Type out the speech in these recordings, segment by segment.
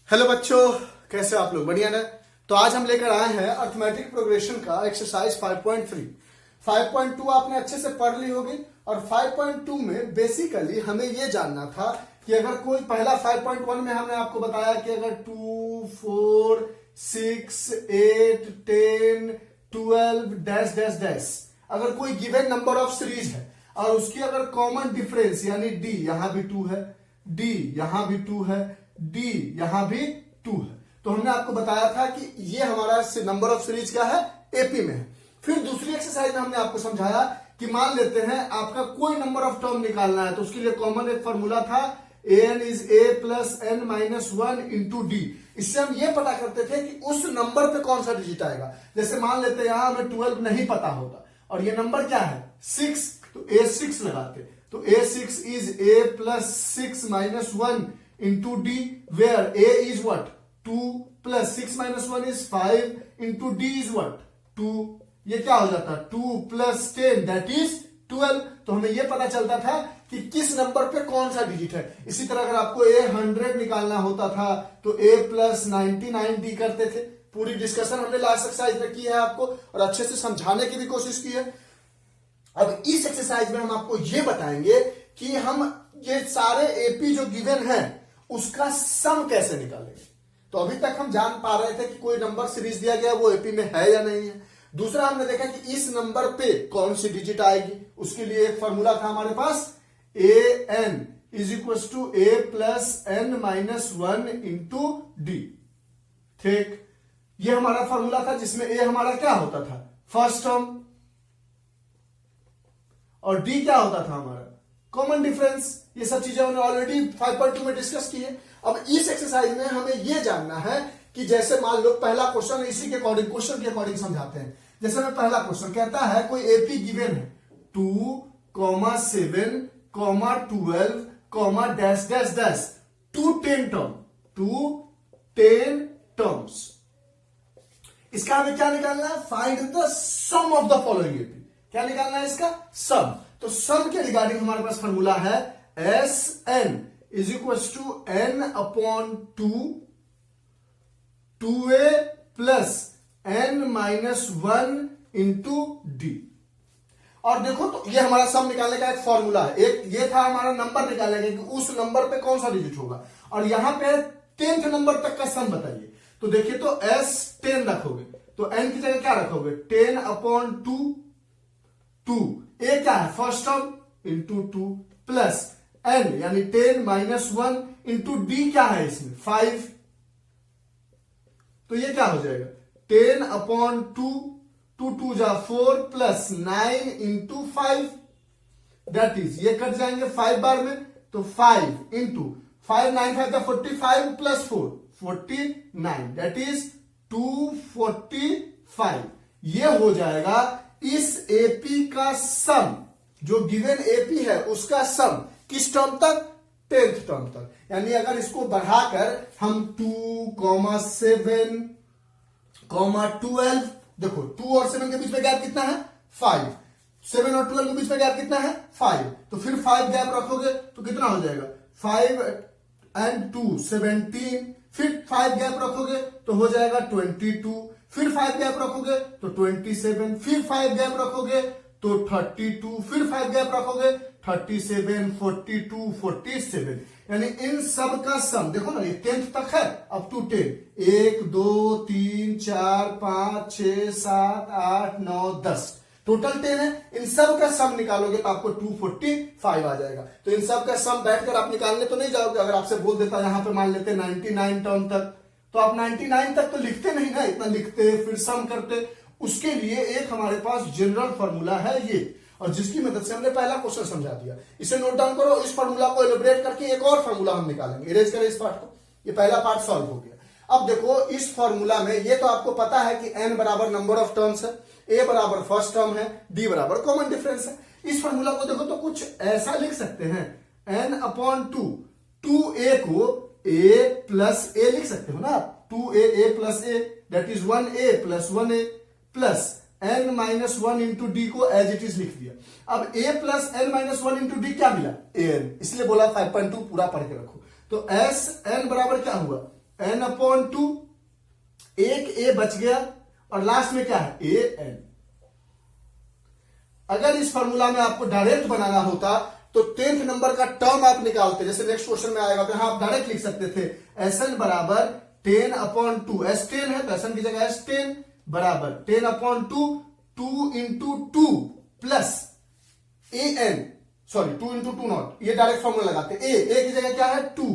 Hello बच्चों, कैसे आप लोग? बढ़िया ना? तो आज हम लेकर आए हैं अर्थमेटिक प्रोग्रेशन का एक्सरसाइज 5.3। 5.2 आपने अच्छे से पढ़ ली होगी और 5.2 में बेसिकली हमें ये जानना था कि अगर कोई पहला 5.1 में हमने आपको बताया कि अगर 2, 4, 6, 8, 10, 12 डैश डैश डैश अगर कोई गिवन नंबर ऑफ सीरीज है और उसकी अगर कॉमन डिफरेंस यानी डी यहां भी 2 है, डी यहां भी 2 है, डी यहां भी 2 है, तो हमने आपको बताया था कि ये हमारा नंबर ऑफ सीरीज क्या है, एपी में है। फिर दूसरी एक्सरसाइज में हमने आपको समझाया कि मान लेते हैं आपका कोई नंबर ऑफ टर्म निकालना है, तो उसके लिए कॉमन एक फॉर्मूला था an is a plus n minus 1 into D. इससे हम ये पता करते थे कि उस नंबर पे कौन सा डिजिट आएगा। जैसे मान लेते हैं यहां हमें 12 नहीं पता होता और ये नंबर क्या है 6, तो a6 लगाते, तो a6 is a plus 6 minus 1 into d where a is what 2 plus 6 minus 1 is 5 into d is what 2। ये क्या हो जाता है 2 plus 10 that is 12। तो हमें ये पता चलता था कि किस नंबर पे कौन सा डिजिट है। इसी तरह अगर आपको a 100 निकालना होता था तो a plus 99 d करते थे। पूरी डिस्कशन हमने लास्ट एक्सरसाइज में की है आपको और अच्छे से समझाने की भी कोशिश की है। अब इस एक्सरसाइज में हम आपको ये बताएंगे कि हम ये सारे एपी जो गिवन है उसका सम कैसे निकालेंगे। तो अभी तक हम जान पा रहे थे कि कोई नंबर सीरीज दिया गया वो एपी में है या नहीं है। दूसरा हमने देखा कि इस नंबर पे कौन सी डिजिट आएगी, उसके लिए एक फॉर्मूला था हमारे पास a n is equal to a plus N minus 1 into d. ठीक, ये हमारा फॉर्मूला था जिसमें ए हमारा क्या होता था फर्स्ट टर्म और डी क्या होता था हमारा कॉमन डिफरेंस। ये सब चीजें हमने ऑलरेडी 5.2 में डिस्कस की है। अब इस एक्सरसाइज में हमें यह जानना है कि जैसे मान लो पहला क्वेश्चन इसी के अकॉर्डिंग क्वेश्चन के अकॉर्डिंग समझाते हैं। जैसे हमें पहला क्वेश्चन कहता है कोई एपी गिवन है 2, 7, 12, dash dash dash to 10 terms. इसका हमें क्या निकालना है, find the sum of the following AP. क्या निकालना है इसका सम। तो सम के रिगार्डिंग हमारे पास फॉर्मूला है S N is equal to N upon 2a plus N minus 1 into D. और देखो तो ये हमारा सम निकालने का एक फॉर्मूला है। एक ये था हमारा नंबर निकालने का कि उस नंबर पे कौन सा डिजिट होगा और यहां पे 10th नंबर तक का सम बताइए। तो देखिए तो एस 10 रखोगे तो एन की जगह क्या रखोगे 10 अपॉन 2 ए क्या है first term into 2 plus N यानी 10 माइनस 1 इंटू डी क्या है इसमें 5। तो ये क्या हो जाएगा 10 अपॉन 2 2 जा 4 प्लस 9 इंटू 5 दैट इज ये कट जाएंगे 5 बार में तो 5 इंटू 5 9 5 45 प्लस 4 49 दैट इज 245। ये हो जाएगा इस एपी का सम, जो गिवन एपी है उसका सम किस टर्म तक 10th टर्म तक। यानी अगर इसको बढ़ाकर हम 2, 7, 12 देखो 2 और 7 के बीच में गैप कितना है 5, 7 और 12 के बीच में गैप कितना है 5, तो फिर 5 गैप रखोगे तो कितना हो जाएगा 5 and 2 17, फिर 5 गैप रखोगे तो हो जाएगा 22, फिर 5 गैप रखोगे तो 27, फिर 5 गैप रखोगे तो 32, फिर 5 गैप रखोगे 37, 42, 47। यानी इन सब का सम देखो ना ये 10th तक है अप टू 10 1 2 3 4 5 6 7 8 9 10 टोटल 10 है। इन सब का सम निकालोगे तो आपको 245 आ जाएगा। तो इन सब का सम बैठकर आप निकालने तो नहीं जाओगे। अगर आपसे बोल देता यहां पे मान लेते 99 टर्म तक तो आप 99 तक तो लिखते नहीं ना, इतना लिखते फिर सम करते। उसके लिए एक हमारे पास जनरल फॉर्मूला है ये, और जिसकी मदद से हमने पहला क्वेश्चन समझा दिया। इसे नोट डाउन करो। इस फॉर्मूला को एलिब्रेट करके एक और फॉर्मूला हम निकालेंगे। इरेज करें इस पार्ट को। ये पहला पार्ट सॉल्व हो गया। अब देखो इस फॉर्मूला में ये तो आपको पता है कि n बराबर नंबर ऑफ टर्म्स है, a बराबर फर्स्ट टर्म है, d बराबर कॉमन डिफरेंस है। इस फॉर्मूला को देखो तो कुछ ऐसा लिख सकते हैं n अपॉन 2a को a प्लस a लिख सकते हो ना 2a plus a that is 1a plus 1a plus n minus 1 into D को एज इट इज लिख दिया। अब a plus n minus 1 into D क्या मिला an, इसलिए बोला 5.2 पूरा पढ़ के रखो। तो एस एन बराबर क्या हुआ n अपॉन 2, एक a बच गया और लास्ट में क्या है a n। अगर इस फॉर्मूला में आपको डायरेक्ट बनाना होता तो 10th नंबर का टर्म आप निकालते, जैसे नेक्स्ट क्वेश्चन में आएगा तो यहां आप डायरेक्ट लिख सकते थे Sn बराबर 10 अपॉन 2, S10 है तो Sn की जगह S10 बराबर 10 upon 2, 2 into 2 plus an, sorry 2 into 2 not, ये डायरेक्ट फॉर्मूला लगाते, a की जगह क्या है 2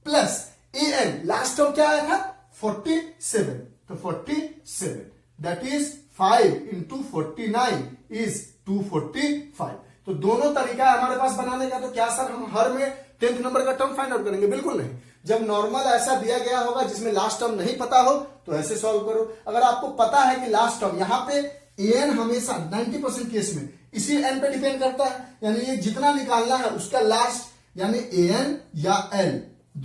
प्लस an, लास्ट टर्म क्या आया था 47, तो 47 दैट इज 5 इंटू 49 इज 245। तो दोनों तरीका है हमारे पास बनाने का। तो क्या सर हम हर में 10th नंबर का टर्म फाइंड आउट करेंगे? बिल्कुल नहीं। जब नॉर्मल ऐसा दिया गया होगा जिसमें लास्ट टर्म नहीं पता हो तो ऐसे सॉल्व करो। अगर आपको पता है कि लास्ट टर्म यहां पे an हमेशा 90% केस में इसी n पे डिपेंड करता है, यानी ये जितना निकालना है उसका लास्ट यानी an या l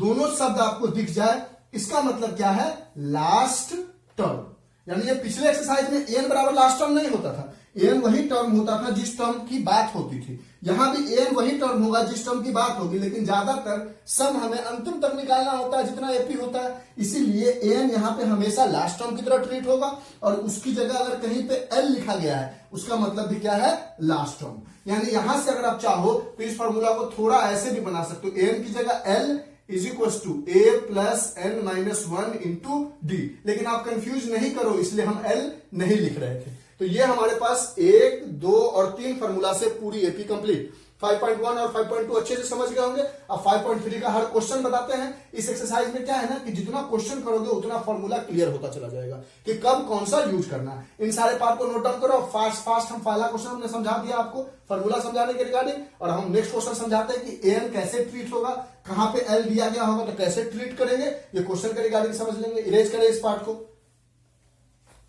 दोनों शब्द आपको दिख जाए, इसका मतलब क्या है लास्ट टर्म। यानी ये पिछले एक्सरसाइज में an बराबर लास्ट टर्म नहीं होता था, an वही टर्म होता था जिस टर्म की बात होती थी। यहां भी an वही टर्म होगा जिस टर्म की बात होगी, लेकिन ज्यादातर सम हमें अंतिम तक निकालना होता है जितना एपी होता है, इसीलिए an यहां पे हमेशा लास्ट टर्म की तरह ट्रीट होगा और उसकी जगह अगर कहीं पे l लिखा गया है उसका मतलब भी क्या है लास्ट टर्म। यानी यहां से अगर आप चाहो तो इस फॉर्मूला को थोड़ा ऐसे भी बना सकते हो, an की जगह l is equal to a plus n minus 1 into D, लेकिन आप कंफ्यूज नहीं करो इसलिए हम l नहीं लिख रहे थे। तो ये हमारे पास 1, 2 और 3 फॉर्मूला से पूरी एपी कंप्लीट। 5.1 और 5.2 अच्छे से समझ गए होंगे। अब 5.3 का हर क्वेश्चन बताते हैं। इस एक्सरसाइज में क्या है ना कि जितना क्वेश्चन करोगे उतना फॉर्मूला क्लियर होता चला जाएगा कि कब कौन सा यूज करना है। इन सारे पार्ट को नोट डाउन करो। फास्ट हम पहला क्वेश्चन हमने समझा दिया आपको फॉर्मूला समझाने के रिगार्डिंग, और हम नेक्स्ट क्वेश्चन समझाते हैं कि एन कैसे ट्रीट होगा, कहां पे एल दिया गया होगा तो कैसे ट्रीट करेंगे, ये क्वेश्चन के रिगार्डिंग समझ लेंगे। इरेज करें इस पार्ट को।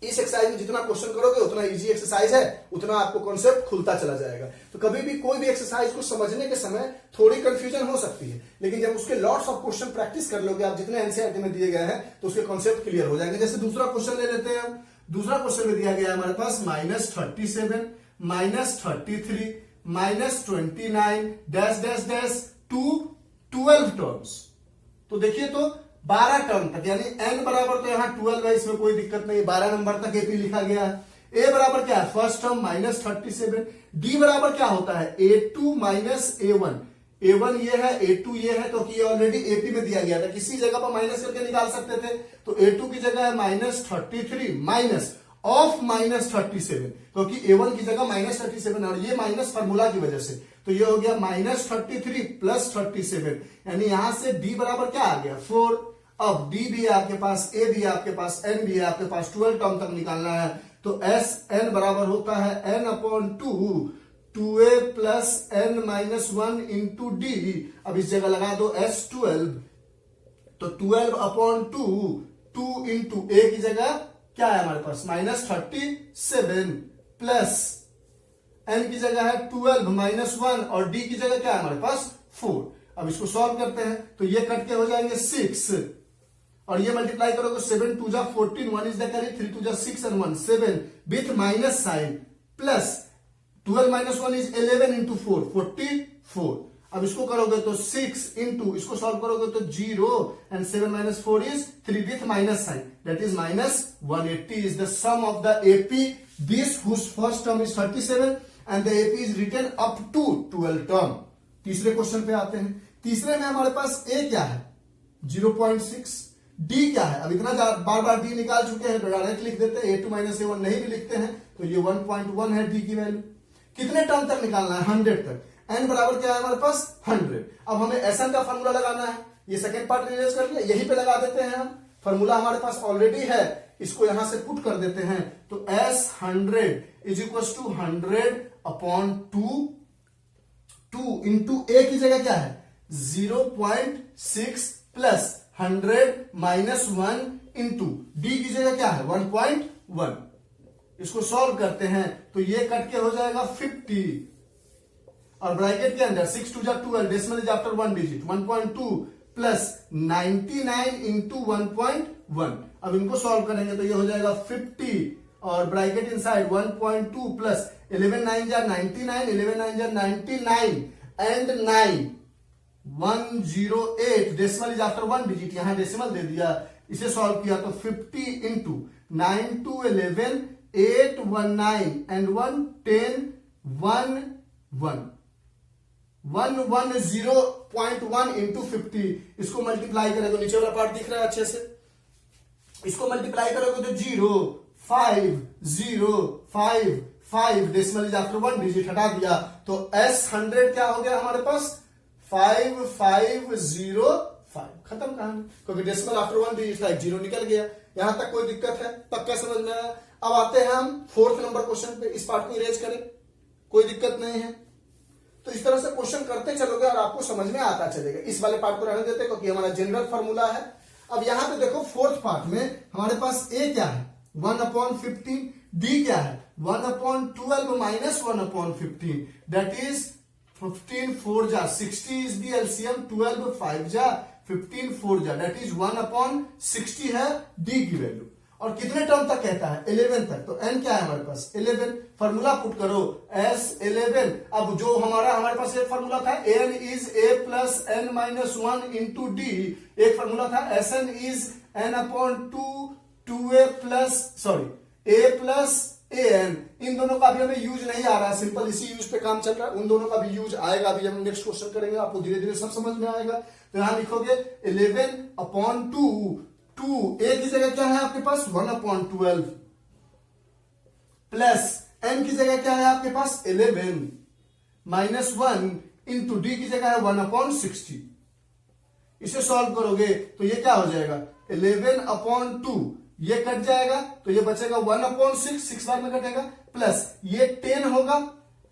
इस एक्सरसाइज में जितना क्वेश्चन करोगे उतना इजी एक्सरसाइज है, उतना आपको कॉन्सेप्ट खुलता चला जाएगा। तो कभी भी कोई भी एक्सरसाइज को समझने के समय थोड़ी कंफ्यूजन हो सकती है, लेकिन जब उसके लॉट्स ऑफ क्वेश्चन प्रैक्टिस कर लोगे आप जितने एनसीईआरटी में दिए गए हैं तो उसके कॉन्सेप्ट क्लियर हो जाएंगे। जैसे दूसरा क्वेश्चन ले लेते हैं हम। दूसरा क्वेश्चन में दिया गया है हमारे पास -37 -33 -29 dash dash dash to 12 terms. तो देखिए तो 12 टर्म तक, यानी n बराबर तो यहां 12 है, इसमें कोई दिक्कत नहीं, 12 नंबर तक एपी लिखा गया है। a बराबर क्या है फर्स्ट टर्म -37, d बराबर क्या होता है a2 माइनस a1, a1 ये है a2 ये है, क्योंकि ये ऑलरेडी एपी में दिया गया था, किसी जगह पर माइनस करके निकाल सकते थे। तो a2 की जगह है -33 माइनस ऑफ -37, क्योंकि a1 की जगह -37 और ये माइनस फार्मूला की वजह से, तो ये हो गया -33 प्लस 37, यानी यहां से d बराबर क्या आ गया 4। अब d भी है आपके पास, a भी है आपके पास, n भी है आपके पास, 12 टर्म तक निकालना है। तो एस n बराबर होता है n upon 2a plus n minus 1 into D. अब इस जगह लगा दो S12, तो 12 अपॉन 2 इंटू a की जगह क्या है हमारे पास -37 प्लस n की जगह है 12 माइनस 1 और d की जगह क्या है हमारे पास 4। अब इसको सॉल्व करते हैं तो ये कट के हो जाएंगे 6 और ये मल्टीप्लाई करोगे 7 2 जा 14, 1 इज द कैरी, 3 2 जा 6 and 1 7 with minus sign plus 12 minus 1 is 11 into 4 44। अब इसको करोगे तो 6 इंटू इसको सॉल्व करोगे तो 0 and 7 minus 4 is 3 with minus sign, that is -180 is the sum of the AP this whose first term is 37 and the AP is written up to 12 term. तीसरे question पे आते हैं। तीसरे में हमारे पास a क्या है 0.6, d क्या है, अब इतना बार बार d निकाल चुके हैं तो डायरेक्ट लिख देते हैं, a2 माइनस a1 नहीं भी लिखते हैं तो ये 1.1 है d की वैल्यू। कितने टर्म तक निकालना है 100 तक, n बराबर क्या है हमारे पास 100। अब हमें Sn का फॉर्मूला लगाना है, ये सेकंड पार्ट रिलेज कर लिया, यहीं पे लगा देते हैं हम, फॉर्मूला हमारे पास ऑलरेडी है, इसको यहां से पुट कर देते हैं। तो S100 is equal to 100 upon 2 into a की जगह क्या है 0.6 प्लस 100 माइनस 1 इंटू d की जगह क्या है 1.1। इसको सॉल्व करते हैं तो ये कट के हो जाएगा 50 और ब्रैकेट के अंदर 6 2 जा 12, decimal is after 1 digit, 1.2 plus 99 into 1.1। अब इनको सॉल्व करेंगे तो ये हो जाएगा 50 और ब्रैकेट इनसाइड 1.2 प्लस 11 9 जा 99, 11 9 जा 99 and 9 108, decimal is after 1 digit, यहां डेसिमल दे दिया, इसे सॉल्व किया तो 50 इंटू 9 to 11 8 19 and 1 10 1 1 110.1 इंटू 50, इसको मल्टीप्लाई करें तो नीचे वाला पार्ट दिख रहा है अच्छे से, इसको मल्टीप्लाई करोगे तो 0 5 0 5 5, डेसिमल इज आफ्टर 1 डिजिट हटा दिया तो S100 क्या हो गया हमारे पास 5505, खत्म कहानी, क्योंकि डेसिमल आफ्टर 1 डिजिट था, एक 0 निकल गया। यहां तक कोई दिक्कत है? पक्का समझ में आया? अब आते हैं हम 4th नंबर क्वेश्चन पे, इस पार्ट को इरेज करें, कोई दिक्कत नहीं है। तो इस तरह से क्वेश्चन करते चलोगे और आपको समझ में आता चलेगा। इस वाले पार्ट को रहने देते क्योंकि हमारा जनरल फॉर्मूला है। अब यहां पे देखो 4th पार्ट में हमारे पास ए क्या है 1/15, डी क्या है 1/12 माइनस 1/15, दैट इज 15 4 जा 60 इज दी एलसीएम, 12 5 जा 15 4 जा, दैट इज 1/60 है डी की वैल्यू। और कितने टर्म तक कहता है 11 तक, तो n क्या है हमारे पास 11, फॉर्मूला पुट करो S11। अब जो हमारे पास एक फॉर्मूला था n is a plus n minus 1 into D, एक फॉर्मूला था Sn is n/2 2a plus a plus an, इन दोनों का भी हमें यूज नहीं आ रहा है, सिंपल इसी यूज पे काम चल रहा है, उन दोनों का भी यूज आएगा, अभी हम नेक्स्ट क्वेश्चन करेंगे, आपको धीरे धीरे सब समझ में आएगा। तो यहां लिखोगे 11/2, 2 a की जगह क्या है आपके पास 1/12 प्लस n की जगह क्या है आपके पास 11 माइनस 1 इंटू डी की जगह है 1/60। इसे सॉल्व करोगे तो ये क्या हो जाएगा 11/2, ये कट जाएगा तो ये बचेगा 1/6, 6 बार में कटेगा, प्लस ये 10 होगा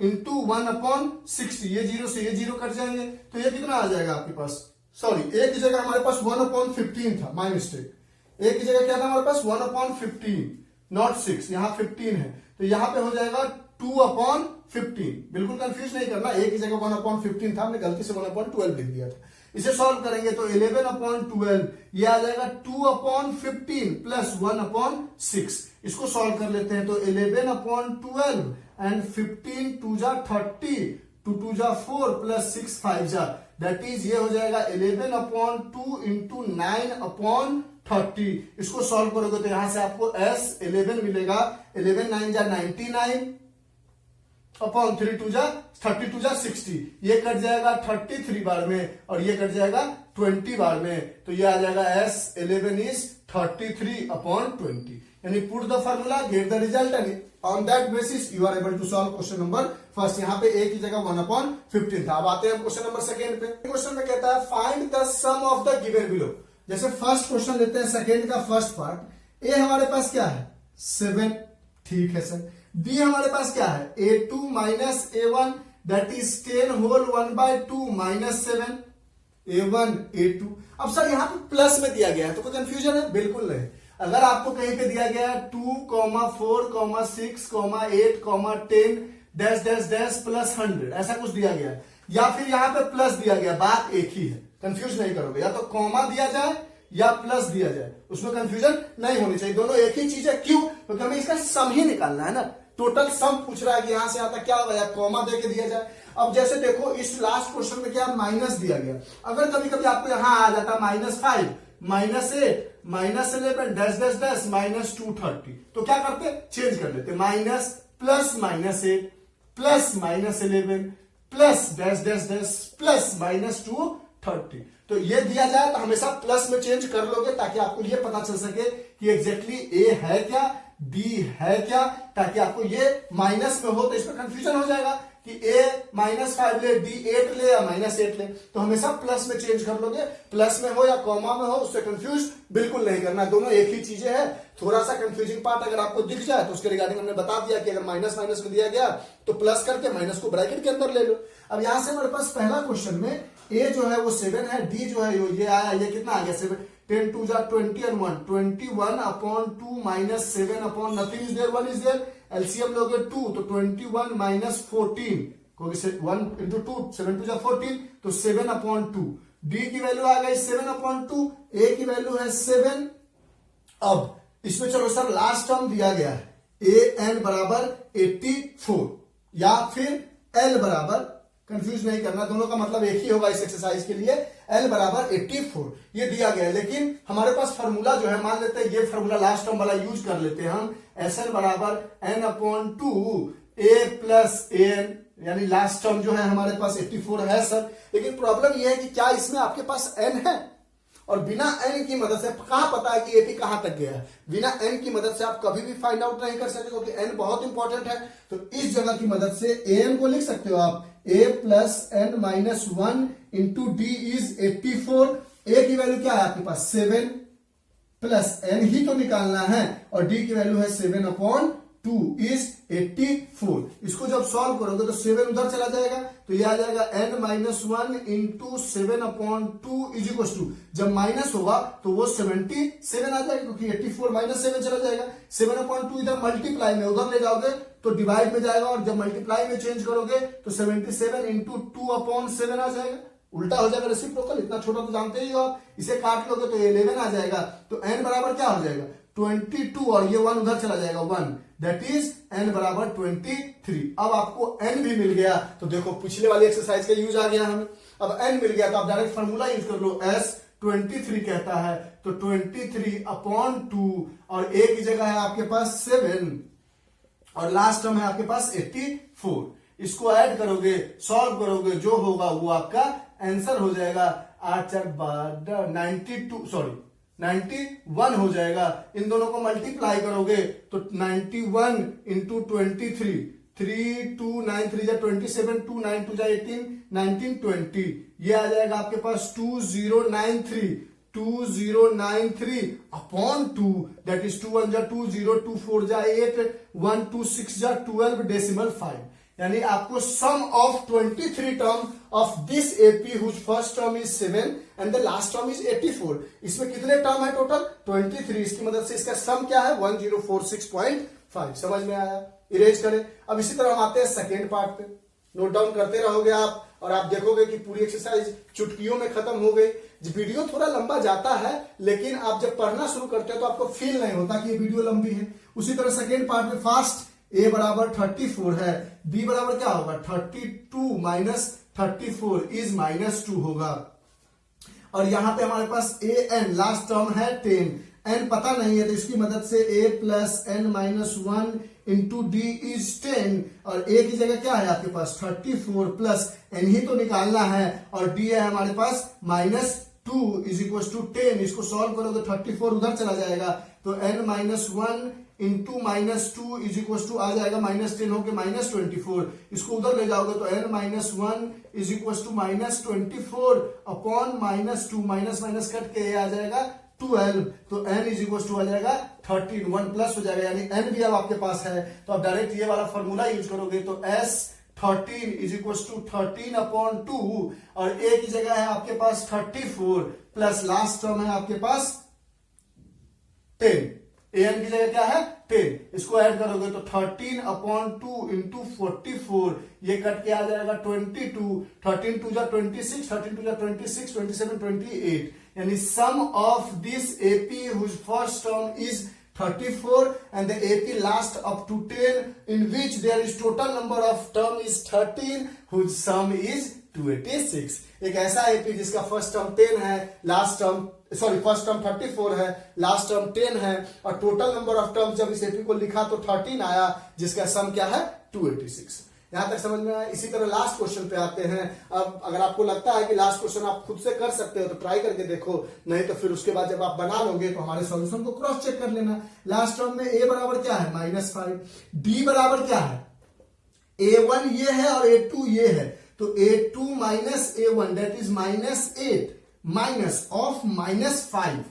इंटू 1/60, ये 0 से ये 0 कट जाएंगे तो ये कितना आ जाएगा आपके पास, सॉरी ए की जगह हमारे पास 1/15 था, माय मिस्टेक, ए की जगह क्या था हमारे पास 1/15 नॉट 6, यहां 15 है तो यहां पे हो जाएगा 2/15, बिल्कुल कंफ्यूज नहीं करना, ए की जगह 1/15 था, हमने गलती से 1/12 लिख दिया था। इसे सॉल्व करेंगे तो 11/12 ये आ जाएगा 2/15 प्लस 1/6, इसको सॉल्व कर लेते हैं तो 11/12 एंड 15 2 जा 30, 2 2 जा 4 प्लस 6 5 जा, दैट इज ये हो जाएगा 11/2 इंटू 9/30। इसको सॉल्व करोगे तो यहां से आपको S11 मिलेगा, 11 9 जा 99 अपॉन 3 2 जा 32 जा 60, ये कट जाएगा 33 बार में और ये कट जाएगा 20 बार में, तो ये आ जाएगा S11 इज 33/20, यानी put the formula get the result and on that basis you are able to solve question number first. यहाँ पे a की जगह 1/15 था। अब आते हैं क्वेश्चन नंबर सेकेंड पे। क्वेश्चन में कहता है find the sum of the given below. जैसे फर्स्ट क्वेश्चन लेते हैं सेकेंड का फर्स्ट पार्ट, ए हमारे पास क्या है 7, ठीक है सर, बी हमारे पास क्या है a2 minus a1 that is 10 whole 1/2 minus 7, a1 a2। अब सर यहाँ पे प्लस में दिया गया है तो कोई कंफ्यूजन है? बिल्कुल नहीं। अगर आपको कहीं पे दिया गया है 2, 4, 6, 8, 10 डैश डैश डैश प्लस 100, ऐसा कुछ दिया गया है, या फिर यहाँ पे प्लस दिया गया, बात एक ही है, कंफ्यूज नहीं करोगे, या तो कॉमा दिया जाए या प्लस दिया जाए, उसमें कंफ्यूजन नहीं होनी चाहिए, दोनों एक ही चीज है। क्यों? क्योंकि हमें इसका सम ही निकालना है ना, टोटल सम पूछ रहा है कि यहां से आता क्या होगा, या कॉमा दे के दिया जाए। अब जैसे देखो इस लास्ट क्वेश्चन में क्या माइनस दिया गया, अगर कभी कभी आपको यहां आ जाता -5, -8, -11 डैश डैश डैश -230, तो क्या करते चेंज कर लेते, minus plus -8 plus -11 plus dash dash dash plus -230। तो ये दिया जाए तो हमेशा प्लस में चेंज कर लोगे ताकि आपको ये पता चल सके कि एग्जैक्टली ए है क्या बी है क्या, ताकि आपको ये माइनस में हो तो इसमें कंफ्यूजन हो जाएगा कि ए -5 ले, डी 8 ले या -8 ले, तो हमेशा प्लस में चेंज कर लोगे, प्लस में हो या कॉमा में हो उससे कंफ्यूज बिल्कुल नहीं करना, दोनों एक ही चीजें हैं। थोड़ा सा कंफ्यूजिंग पार्ट अगर आपको दिख जाए तो उसके रिगार्डिंग हमने बता दिया कि अगर माइनस माइनस को दिया गया तो प्लस करके माइनस को ब्रैकेट के अंदर ले लो। अब यहां से हमारे पास पहला क्वेश्चन में ए जो है वो 7 है, डी जो है ये आया, ये कितना आ गया 7, 10 2 जा 20 and 1 21/2 minus 7 nothing is there, 1 is there, LCM लोगे 2 तो 21 minus 14, क्योंकि 1 into 2 7 2 जा 14 तो 7/2, डी की वैल्यू आ गई 7/2, ए की वैल्यू है 7। अब इसमें चलो सर लास्ट टर्म दिया गया है ए एन बराबर 84 या फिर एल बराबर कंफ्यूज नहीं करना, दोनों का मतलब एक ही होगा इस एक्सरसाइज के लिए। L बराबर 84 ये दिया गया है, लेकिन हमारे पास फार्मूला जो है, मान लेते हैं ये फार्मूला लास्ट टर्म वाला यूज कर लेते हैं हम। SN बराबर n/2 a प्लस an, यानी लास्ट टर्म जो है हमारे पास 84 है सर। लेकिन प्रॉब्लम यह है कि क्या इसमें आपके पास n है, और बिना n की मदद से कहां पता है कि एपी कहां तक गया है। बिना n की मदद से आप कभी भी फाइंड आउट नहीं कर सकते, क्योंकि n बहुत इंपॉर्टेंट है। तो इस जगह की मदद से an को लिख सकते हो आप a plus n minus 1 into D is 84। a की वैल्यू क्या है आपके पास 7 प्लस n ही तो निकालना है, और d की वैल्यू है 7/2 इज 84। इसको जब सॉल्व करोगे तो 7 उधर चला जाएगा, तो ये आ जाएगा n minus 1 into 7/2 is equal to, जब माइनस होगा तो वो 77 आ जाएगा, क्योंकि 84 माइनस 7 चला जाएगा। 7/2 इधर मल्टीप्लाई में उधर ले जाओगे तो डिवाइड में जाएगा, और जब मल्टीप्लाई में चेंज करोगे तो 77 इंटू 2/7 आ जाएगा, उल्टा हो जाएगा रेसिप्रोकल। इतना छोटा तो जानते ही हो आप, इसे काट लोगे तो 11 आ जाएगा। तो n बराबर क्या हो जाएगा 22, और ये 1 उधर चला जाएगा 1, दैट इज n बराबर 23। अब आपको n भी मिल गया, तो देखो पिछले वाली एक्सरसाइज का यूज आ गया हमें। अब n मिल गया तो आप डायरेक्ट फॉर्मूला यूज कर लो, s 23 कहता है तो 23/2, और a की जगह है आपके पास 7, और लास्ट टर्म है आपके पास 84। इसको ऐड करोगे, सॉल्व करोगे, जो होगा वो आपका आंसर हो जाएगा। 91 हो जाएगा। इन दोनों को मल्टीप्लाई करोगे तो 91 इंटू 23, 3 2 9 3 27, 2 9 2 18, 19 20, ये आ जाएगा आपके पास 2093/2, दैट इज 2 1 2 0 2 4 8 1 2 6 12 डेसिमल 5। यानी आपको sum of 23 term of this AP whose first term is 7 and the last term is 84। इसमें कितने टर्म है टोटल 23, इसकी मदद से इसका सम क्या है 1046.5। समझ में आया, इरेज करें। अब इसी तरह हम आते हैं सेकेंड पार्ट पे, नोट डाउन करते रहोगे आप, और आप देखोगे कि पूरी एक्सरसाइज चुटकियों में खत्म हो गई। वीडियो थोड़ा लंबा जाता है, लेकिन आप जब पढ़ना शुरू करते हो तो आपको फील नहीं होता कि ये वीडियो लंबी है। उसी तरह सेकेंड पार्ट में फास्ट a बराबर 34 है, b बराबर क्या होगा 32 माइनस 34 इज -2 होगा, और यहां पे हमारे पास an लास्ट टर्म है 10, n पता नहीं है तो इसकी मदद से a plus n minus 1 into D is 10, और a की जगह क्या है आपके पास 34 प्लस n ही तो निकालना है, और d है हमारे पास -2 इज इक्वल टू 10। इसको सॉल्व करोगे 34 उधर चला जाएगा, तो n minus 1 into -2 is equal to आ जाएगा -10 होके -24। इसको उधर ले जाओगे तो n minus 1 is equal to -24 upon -2, minus minus cut के आ जाएगा 12, तो n इज इक्वल टू आ जाएगा 13, 1 प्लस हो जाएगा, यानी n भी अब आपके पास है। तो आप डायरेक्ट ये वाला फॉर्मूला यूज करोगे तो s 13 इज इक्वल टू 13/2, और a की जगह है आपके पास 34 प्लस लास्ट टर्म है आपके पास 10, an की जगह क्या है 10। इसको ऐड करोगे तो 13/2 इंटू 44, ये कट के आ जाएगा 22, 13 2 26, 13 2 26, 27 28, यानी sum of this AP whose first term is 34 and the AP last up to 10 in which there is total number of term is 13 whose sum is 286। एक ऐसा एपी जिसका फर्स्ट टर्म 10 है, last term first term 34 है, last term 10 है, और total number of term जब इस AP को लिखा तो 13 आया, जिसका सम क्या है 286। यहां तक समझ में आया। इसी तरह लास्ट क्वेश्चन पे आते हैं। अब अगर आपको लगता है कि लास्ट क्वेश्चन आप खुद से कर सकते हो तो ट्राई करके देखो, नहीं तो फिर उसके बाद जब आप बना लोगे तो हमारे सॉल्यूशन को क्रॉस चेक कर लेना। लास्ट टर्म में a बराबर क्या है -5, b बराबर क्या है a1 ये है और a2 ये है, तो a2 minus a1 that is -8 minus of -5।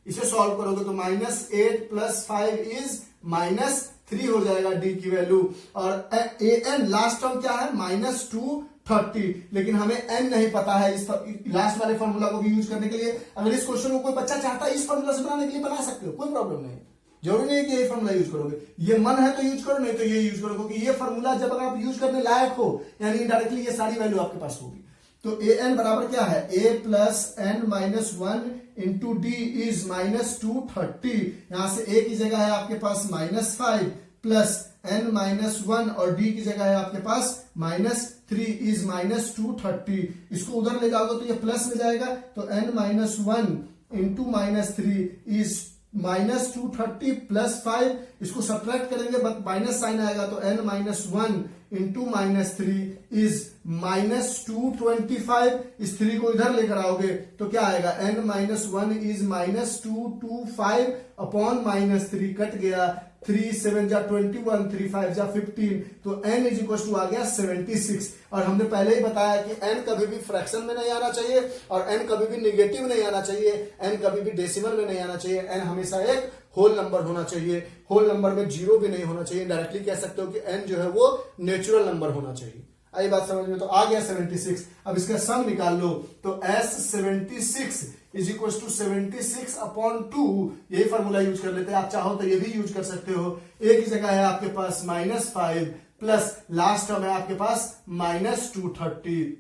इसे सॉल्व करोगे तो -8 प्लस 5 इज -3 हो जाएगा d की वैल्यू, और an लास्ट टर्म क्या है -230, लेकिन हमें n नहीं पता है। इस लास्ट वाले फॉर्मूला को भी यूज करने के लिए अगर इस क्वेश्चन को कोई बच्चा चाहता है इस फॉर्मूला से बनाने के लिए बना सकते हो, कोई प्रॉब्लम नहीं। जरूरी नहीं है कि ये फॉर्मूला यूज करोगे, ये मन है तो यूज करो, नहीं तो ये यूज करो, क्योंकि ये फॉर्मूला जब अगर आप यूज करने लायक हो यानी इनडायरेक्टली ये सारी वैल्यू आपके पास होगी। तो an बराबर क्या है a plus n minus 1 into D is -230, यहां से a की जगह है आपके पास -5 प्लस n माइनस 1 और d की जगह है आपके पास -3 इज -230। इसको उधर ले जाओगे तो ये प्लस में जाएगा, तो n minus 1 into -3 is -230 plus 5। इसको सब्ट्रैक्ट करेंगे बट माइनस साइन आएगा, तो n माइनस 1 इंटू -3 इज -225। इस 3 को इधर लेकर आओगे तो क्या आएगा, n minus 1 is -225 upon -3 cut गया, 3 7 जा 21, 3 5 जा 15, तो n इज इक्वल टू आ गया 76। और हमने पहले ही बताया कि n कभी भी फ्रैक्शन में नहीं आना चाहिए और n कभी भी निगेटिव नहीं आना चाहिए, n कभी भी डेसिमल में नहीं आना चाहिए, n हमेशा एक होल नंबर होना चाहिए। होल नंबर में जीरो भी नहीं होना चाहिए। डायरेक्टली कह सकते हो कि n जो है वो नेचुरल नंबर होना चाहिए। आई बात समझ में? तो आ गया 76। अब इसका सम निकाल लो, तो S76 is equal to 76 upon 2। यही फॉर्मूला यूज कर लेते हैं, आप चाहो तो ये भी यूज कर सकते हो। एक ही जगह है आपके पास -5 प्लस लास्ट टर्म है आपके पास -230।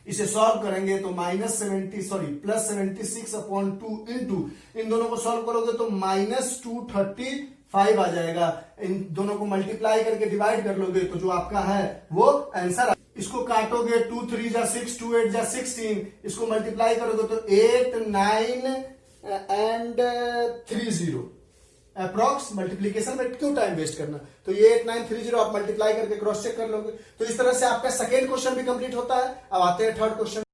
इसे सॉल्व करेंगे तो प्लस 76 अपॉन 2 इंटू, इन दोनों को सॉल्व करोगे तो -235 आ जाएगा। इन दोनों को मल्टीप्लाई करके डिवाइड कर लोगे तो जो आपका है वो आंसर। इसको काटोगे 2 3 जा 6, 2 8 जा 16, इसको मल्टीप्लाई करोगे तो 8 9 एंड 30। अप्रॉक्स मल्टीप्लीकेशन में क्यों टाइम वेस्ट करना, तो ये 8930 आप मल्टीप्लाई करके क्रॉस चेक कर लोगे। तो इस तरह से आपका सेकेंड क्वेश्चन भी कंप्लीट होता है। अब आते हैं थर्ड क्वेश्चन।